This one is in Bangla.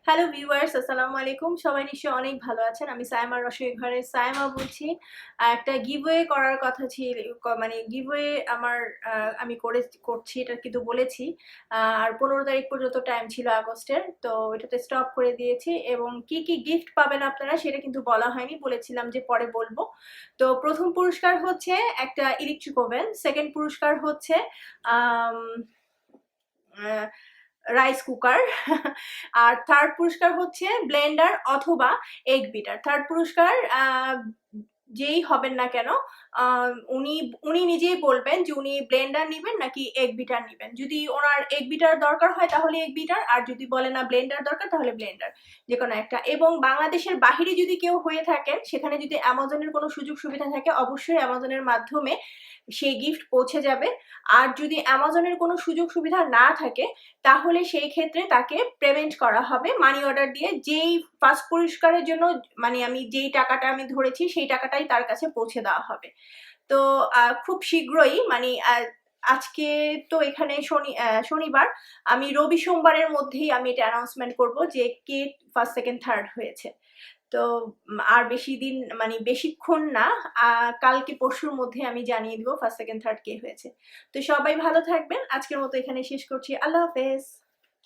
হ্যালো ভিউয়ার্স, আসসালামু আলাইকুম। সবাই নিশ্চয়ই অনেক ভালো আছেন। আমি সায়মা রসই ঘরের সায়মা বলছি। একটা গিভওয়ে করার কথা ছিল, মানে গিভওয়ে আমার আমি করছি এটা কিন্তু বলেছি। আর 15 তারিখ পর্যন্ত টাইম ছিল আগস্টের। তো এটাতে স্টপ করে দিয়েছি এবং কি কি গিফট পাবেন আপনারা সেটা কিন্তু বলা হয়নি। বলেছিলাম যে পরে বলবো। তো প্রথম পুরস্কার হচ্ছে একটা ইলেকট্রিক ওভেন, সেকেন্ড পুরস্কার হচ্ছে আম আ রাইস কুকার আর থার্ড পুরস্কার হচ্ছে ব্লেন্ডার অথবা এগ বিটার। থার্ড পুরস্কার যেই হবেন না কেন উনি উনি নিজেই বলবেন যে উনি ব্লেন্ডার নিবেন নাকি এগ বিটার নিবেন। যদি ওনার এগ বিটার দরকার হয় তাহলে এগ বিটার, আর যদি বলে না ব্লেন্ডার দরকার তাহলে ব্লেন্ডার, যে কোনো একটা। এবং বাংলাদেশের বাহিরে যদি কেউ হয়ে থাকেন, সেখানে যদি অ্যামাজনের কোনো সুযোগ সুবিধা থাকে, অবশ্যই অ্যামাজনের মাধ্যমে সেই গিফট পৌঁছে যাবে। আর যদি অ্যামাজনের কোনো সুযোগ সুবিধা না থাকে তাহলে সেই ক্ষেত্রে তাকে পেমেন্ট করা হবে মানি অর্ডার দিয়ে। যেই ফার্স্ট পুরস্কারের জন্য মানে আমি যেই টাকাটা আমি ধরেছি সেই টাকাটাই তার কাছে পৌঁছে দেওয়া হবে। তো খুব শীঘ্রই মানে আজকে তো এখানে শনিবার, আমি রবি সোমবারের মধ্যেই আমি এটা অ্যানাউন্সমেন্ট করব যে কে ফার্স্ট সেকেন্ড থার্ড হয়েছে। তো আর বেশি দিন মানে বেশিক্ষণ না, কালকে পরশুর মধ্যে আমি জানিয়ে দিব ফার্স্ট সেকেন্ড থার্ড কে হয়েছে। তো সবাই ভালো থাকবেন। আজকের মতো এখানে শেষ করছি। আল্লাহ হাফেজ।